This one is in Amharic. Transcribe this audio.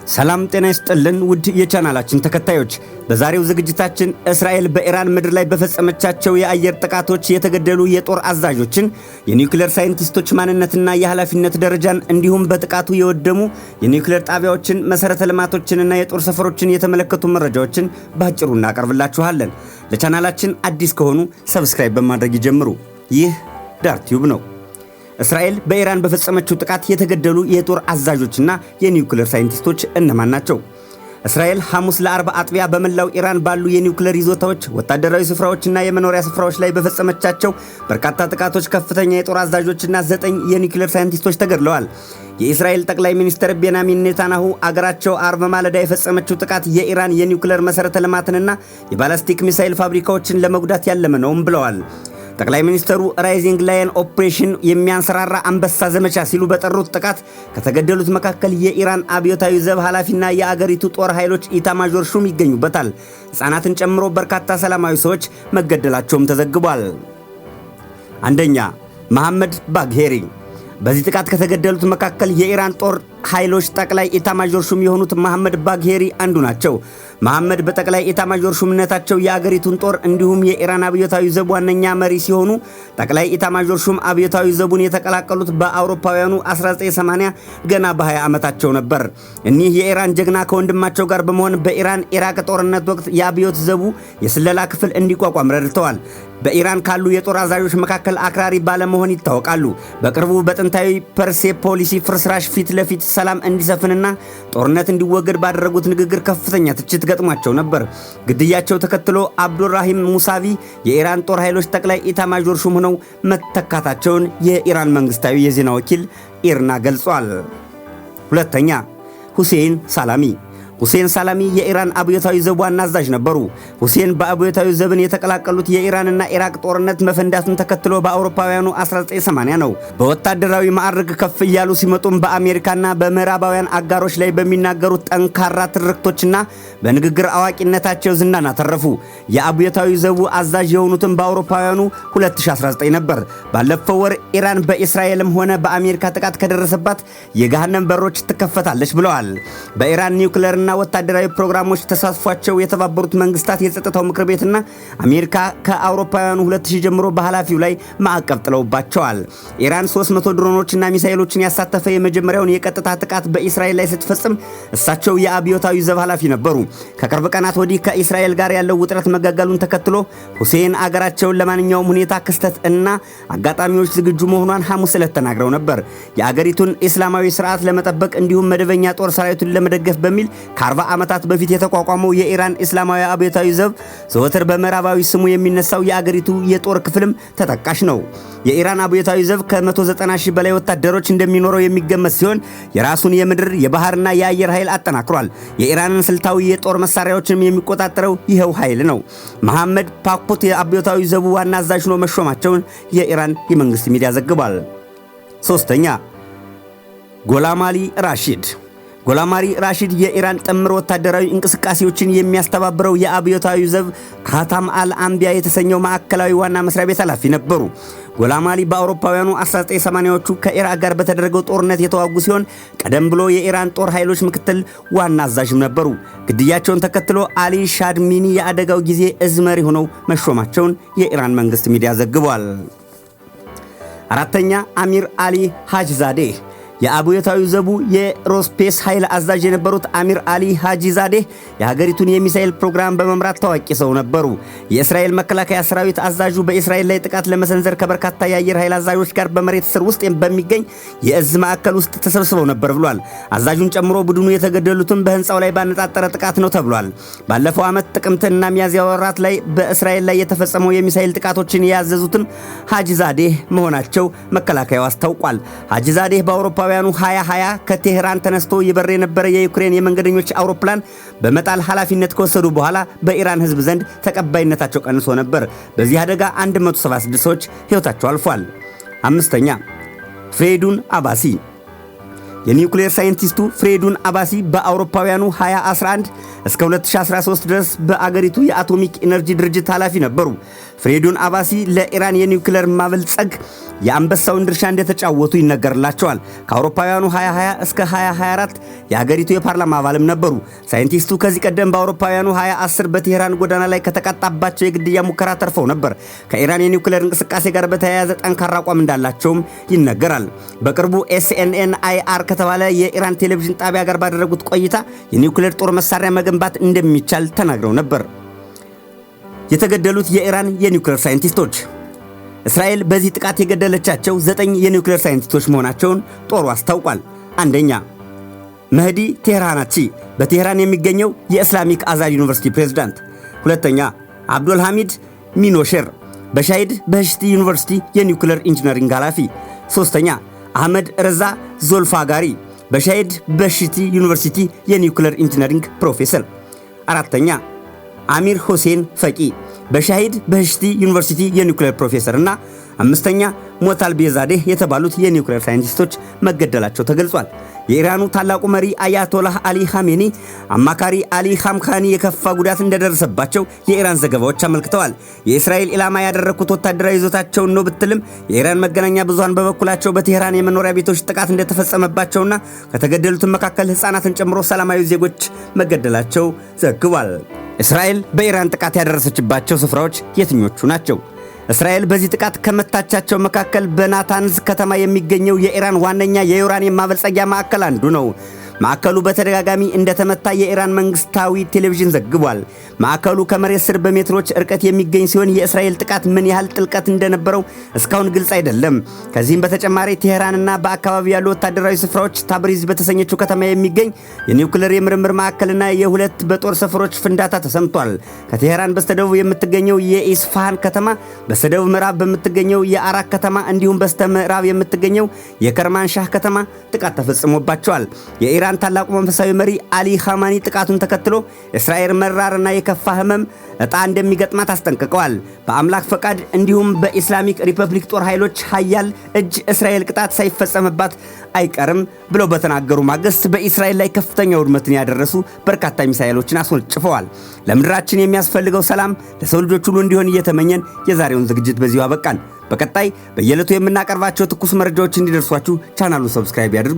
ሰላም ጤና ይስጥልን ውድ የቻናላችን ተከታዮች፣ በዛሬው ዝግጅታችን እስራኤል በኢራን ምድር ላይ በፈጸመቻቸው የአየር ጥቃቶች የተገደሉ የጦር አዛዦችን፣ የኒውክሌር ሳይንቲስቶች ማንነትና የኃላፊነት ደረጃን እንዲሁም በጥቃቱ የወደሙ የኒውክሌር ጣቢያዎችን፣ መሰረተ ልማቶችንና የጦር ሰፈሮችን የተመለከቱ መረጃዎችን ባጭሩ እናቀርብላችኋለን። ለቻናላችን አዲስ ከሆኑ ሰብስክራይብ በማድረግ ይጀምሩ። ይህ ዳርቲዩብ ነው። እስራኤል በኢራን በፈጸመችው ጥቃት የተገደሉ የጦር አዛዦችና የኒውክሌር ሳይንቲስቶች እነማን ናቸው? እስራኤል ሐሙስ ለአርብ አጥቢያ በመላው ኢራን ባሉ የኒውክሌር ይዞታዎች፣ ወታደራዊ ስፍራዎችና የመኖሪያ ስፍራዎች ላይ በፈጸመቻቸው በርካታ ጥቃቶች ከፍተኛ የጦር አዛዦችና 9 የኒውክሌር ሳይንቲስቶች ተገድለዋል። የእስራኤል ጠቅላይ ሚኒስትር ቤንያሚን ኔታንያሁ አገራቸው አርብ ማለዳ የፈጸመችው ጥቃት የኢራን የኒውክሌር መሰረተ ልማትንና የባላስቲክ ሚሳኤል ፋብሪካዎችን ለመጉዳት ያለመ ነውም ብለዋል። ጠቅላይ ሚኒስትሩ ራይዚንግ ላየን ኦፕሬሽን የሚያንሰራራ አንበሳ ዘመቻ ሲሉ በጠሩት ጥቃት ከተገደሉት መካከል የኢራን አብዮታዊ ዘብ ኃላፊና የአገሪቱ ጦር ኃይሎች ኢታማዦር ሹም ይገኙበታል። ሕፃናትን ጨምሮ በርካታ ሰላማዊ ሰዎች መገደላቸውም ተዘግቧል። አንደኛ፣ መሐመድ ባግሄሪ። በዚህ ጥቃት ከተገደሉት መካከል የኢራን ጦር ኃይሎች ጠቅላይ ኢታማዦር ሹም የሆኑት መሐመድ ባግሄሪ አንዱ ናቸው። መሐመድ በጠቅላይ ኢታማዦር ሹምነታቸው የአገሪቱን ጦር እንዲሁም የኢራን አብዮታዊ ዘብ ዋነኛ መሪ ሲሆኑ ጠቅላይ ኢታማዦር ሹም አብዮታዊ ዘቡን የተቀላቀሉት በአውሮፓውያኑ 1980 ገና በ20 ዓመታቸው ነበር። እኒህ የኢራን ጀግና ከወንድማቸው ጋር በመሆን በኢራን ኢራቅ ጦርነት ወቅት የአብዮት ዘቡ የስለላ ክፍል እንዲቋቋም ረድተዋል። በኢራን ካሉ የጦር አዛዦች መካከል አክራሪ ባለመሆን ይታወቃሉ። በቅርቡ በጥንታዊ ፐርሴፖሊስ ፍርስራሽ ፊት ለፊት ሰላም እንዲሰፍንና ጦርነት እንዲወገድ ባደረጉት ንግግር ከፍተኛ ትችት ገጥሟቸው ነበር። ግድያቸው ተከትሎ አብዱራሂም ሙሳቪ የኢራን ጦር ኃይሎች ጠቅላይ ኢታማዦር ሹም ሆነው መተካታቸውን የኢራን መንግስታዊ የዜና ወኪል ኢርና ገልጿል። ሁለተኛ፣ ሁሴን ሳላሚ። ሁሴን ሳላሚ የኢራን አብዮታዊ ዘብ ዋና አዛዥ ነበሩ። ሁሴን በአብዮታዊ ዘብን የተቀላቀሉት የኢራንና ኢራቅ ጦርነት መፈንዳቱን ተከትሎ በአውሮፓውያኑ 1980 ነው። በወታደራዊ ማዕረግ ከፍ እያሉ ሲመጡም በአሜሪካና በምዕራባውያን አጋሮች ላይ በሚናገሩት ጠንካራ ትርክቶችና በንግግር አዋቂነታቸው ዝናን አተረፉ። የአብዮታዊ ዘቡ አዛዥ የሆኑትም በአውሮፓውያኑ 2019 ነበር። ባለፈው ወር ኢራን በእስራኤልም ሆነ በአሜሪካ ጥቃት ከደረሰባት የገሃነም በሮች ትከፈታለች ብለዋል። በኢራን ኒውክሌር ወታደራዊ ፕሮግራሞች ተሳትፏቸው የተባበሩት መንግስታት የጸጥታው ምክር ቤትና አሜሪካ ከአውሮፓውያኑ 2000 ጀምሮ በኃላፊው ላይ ማዕቀብ ጥለውባቸዋል። ኢራን 300 ድሮኖችና ሚሳኤሎችን ያሳተፈ የመጀመሪያውን የቀጥታ ጥቃት በእስራኤል ላይ ስትፈጽም እሳቸው የአብዮታዊ ዘብ ኃላፊ ነበሩ። ከቅርብ ቀናት ወዲህ ከእስራኤል ጋር ያለው ውጥረት መጋጋሉን ተከትሎ ሁሴን አገራቸውን ለማንኛውም ሁኔታ፣ ክስተት እና አጋጣሚዎች ዝግጁ መሆኗን ሐሙስ ዕለት ተናግረው ነበር። የአገሪቱን እስላማዊ ስርዓት ለመጠበቅ እንዲሁም መደበኛ ጦር ሰራዊቱን ለመደገፍ በሚል ከ40 ዓመታት በፊት የተቋቋመው የኢራን እስላማዊ አብዮታዊ ዘብ ዘወትር በምዕራባዊ ስሙ የሚነሳው የአገሪቱ የጦር ክፍልም ተጠቃሽ ነው። የኢራን አብዮታዊ ዘብ ከ190,000 በላይ ወታደሮች እንደሚኖረው የሚገመት ሲሆን የራሱን የምድር የባህርና የአየር ኃይል አጠናክሯል። የኢራንን ስልታዊ የጦር መሳሪያዎችንም የሚቆጣጠረው ይኸው ኃይል ነው። መሐመድ ፓክፖት የአብዮታዊ ዘቡ ዋና አዛዥ ሆነው መሾማቸውን የኢራን የመንግስት ሚዲያ ዘግቧል። ሶስተኛ፣ ጎላማሊ ራሺድ። ጎላማሊ ራሺድ የኢራን ጥምር ወታደራዊ እንቅስቃሴዎችን የሚያስተባብረው የአብዮታዊ ዘብ ካታም አል-አንቢያ የተሰኘው ማዕከላዊ ዋና መስሪያ ቤት ኃላፊ ነበሩ። ጎላማሊ በአውሮፓውያኑ 1980ዎቹ ከኢራቅ ጋር በተደረገው ጦርነት የተዋጉ ሲሆን ቀደም ብሎ የኢራን ጦር ኃይሎች ምክትል ዋና አዛዥም ነበሩ። ግድያቸውን ተከትሎ አሊ ሻድሚኒ የአደጋው ጊዜ እዝ መሪ ሆነው መሾማቸውን የኢራን መንግስት ሚዲያ ዘግቧል። አራተኛ፣ አሚር አሊ ሃጅዛዴህ። የአብዮታዊ ዘቡ የኤሮስፔስ ኃይል አዛዥ የነበሩት አሚር አሊ ሃጂዛዴህ የሀገሪቱን የሚሳኤል ፕሮግራም በመምራት ታዋቂ ሰው ነበሩ። የእስራኤል መከላከያ ሰራዊት አዛዡ በእስራኤል ላይ ጥቃት ለመሰንዘር ከበርካታ የአየር ኃይል አዛዦች ጋር በመሬት ስር ውስጥ በሚገኝ የእዝ ማዕከል ውስጥ ተሰብስበው ነበር ብሏል። አዛዡን ጨምሮ ቡድኑ የተገደሉትም በህንፃው ላይ ባነጣጠረ ጥቃት ነው ተብሏል። ባለፈው ዓመት ጥቅምትና ሚያዝያ ወራት ላይ በእስራኤል ላይ የተፈጸመው የሚሳኤል ጥቃቶችን ያዘዙትም ሃጂዛዴህ መሆናቸው መከላከያው አስታውቋል። ሃጂዛዴህ በአውሮፓውያኑ 2020 ከቴህራን ተነስቶ ይበር የነበረ የዩክሬን የመንገደኞች አውሮፕላን በመጣል ኃላፊነት ከወሰዱ በኋላ በኢራን ህዝብ ዘንድ ተቀባይነታቸው ቀንሶ ነበር። በዚህ አደጋ 176 ሰዎች ህይወታቸው አልፏል። አምስተኛ፣ ፍሬዱን አባሲ። የኒውክሌር ሳይንቲስቱ ፍሬዱን አባሲ በአውሮፓውያኑ 2011 እስከ 2013 ድረስ በአገሪቱ የአቶሚክ ኢነርጂ ድርጅት ኃላፊ ነበሩ። ፍሬዱን አባሲ ለኢራን የኒውክሌር ማበልጸግ የአንበሳውን ድርሻ እንደተጫወቱ ይነገርላቸዋል። ከአውሮፓውያኑ 2020 እስከ 2024 የሀገሪቱ የፓርላማ አባልም ነበሩ። ሳይንቲስቱ ከዚህ ቀደም በአውሮፓውያኑ 2010 በቴህራን ጎዳና ላይ ከተቃጣባቸው የግድያ ሙከራ ተርፈው ነበር። ከኢራን የኒውክሌር እንቅስቃሴ ጋር በተያያዘ ጠንካራ አቋም እንዳላቸውም ይነገራል። በቅርቡ SNNIR ከተባለ የኢራን ቴሌቪዥን ጣቢያ ጋር ባደረጉት ቆይታ የኒውክሌር ጦር መሳሪያ መገንባት እንደሚቻል ተናግረው ነበር። የተገደሉት የኢራን የኒውክሌር ሳይንቲስቶች እስራኤል በዚህ ጥቃት የገደለቻቸው 9 የኒውክሌር ሳይንቲስቶች መሆናቸውን ጦሩ አስታውቋል። አንደኛ መህዲ ቴህራናቺ በቴህራን የሚገኘው የእስላሚክ አዛድ ዩኒቨርሲቲ ፕሬዝዳንት። ሁለተኛ አብዱል ሐሚድ ሚኖሼር በሻሂድ በህሽቲ ዩኒቨርሲቲ የኒውክሌር ኢንጂነሪንግ ኃላፊ። ሶስተኛ አህመድ ረዛ ዞልፋጋሪ በሻሂድ በህሽቲ ዩኒቨርሲቲ የኒውክሌር ኢንጂነሪንግ ፕሮፌሰር። አራተኛ አሚር ሁሴን ፈቂ በሻሂድ በህሽቲ ዩኒቨርሲቲ የኒውክሌር ፕሮፌሰር እና አምስተኛ ሞታልቤዛዴህ የተባሉት የኒውክሌር ሳይንቲስቶች መገደላቸው ተገልጿል። የኢራኑ ታላቁ መሪ አያቶላህ አሊ ኻሜኒ አማካሪ አሊ ኻምኻኒ የከፋ ጉዳት እንደደረሰባቸው የኢራን ዘገባዎች አመልክተዋል። የእስራኤል ኢላማ ያደረኩት ወታደራዊ ይዞታቸውን ነው ብትልም የኢራን መገናኛ ብዙሃን በበኩላቸው በቴህራን የመኖሪያ ቤቶች ጥቃት እንደተፈጸመባቸውና ከተገደሉት መካከል ህፃናትን ጨምሮ ሰላማዊ ዜጎች መገደላቸው ዘግቧል። እስራኤል በኢራን ጥቃት ያደረሰችባቸው ስፍራዎች የትኞቹ ናቸው? እስራኤል በዚህ ጥቃት ከመታቻቸው መካከል በናታንዝ ከተማ የሚገኘው የኢራን ዋነኛ የዩራኒየም ማበልጸጊያ ማዕከል አንዱ ነው። ማዕከሉ በተደጋጋሚ እንደተመታ የኢራን መንግስታዊ ቴሌቪዥን ዘግቧል። ማዕከሉ ከመሬት ስር በሜትሮች ርቀት የሚገኝ ሲሆን የእስራኤል ጥቃት ምን ያህል ጥልቀት እንደነበረው እስካሁን ግልጽ አይደለም። ከዚህም በተጨማሪ ቴህራንና በአካባቢው ያሉ ወታደራዊ ስፍራዎች ታብሪዝ በተሰኘችው ከተማ የሚገኝ የኒውክሌር የምርምር ማዕከልና የሁለት በጦር ሰፈሮች ፍንዳታ ተሰምቷል። ከቴህራን በስተደቡብ የምትገኘው የኢስፋሃን ከተማ፣ በስተደቡብ ምዕራብ በምትገኘው የአራክ ከተማ እንዲሁም በስተምዕራብ የምትገኘው የከርማንሻህ ከተማ ጥቃት ተፈጽሞባቸዋል። የኢራን ታላቁ መንፈሳዊ መሪ አሊ ኻማኒ ጥቃቱን ተከትሎ እስራኤል መራርና የከፋ ህመም እጣ እንደሚገጥማት አስጠንቅቀዋል። በአምላክ ፈቃድ እንዲሁም በኢስላሚክ ሪፐብሊክ ጦር ኃይሎች ኃያል እጅ እስራኤል ቅጣት ሳይፈጸምባት አይቀርም ብለው በተናገሩ ማግስት በእስራኤል ላይ ከፍተኛ ውድመትን ያደረሱ በርካታ ሚሳኤሎችን አስወንጭፈዋል። ለምድራችን የሚያስፈልገው ሰላም ለሰው ልጆች ሁሉ እንዲሆን እየተመኘን የዛሬውን ዝግጅት በዚሁ አበቃን። በቀጣይ በየዕለቱ የምናቀርባቸው ትኩስ መረጃዎች እንዲደርሷችሁ ቻናሉን ሰብስክራይብ ያድርጉ።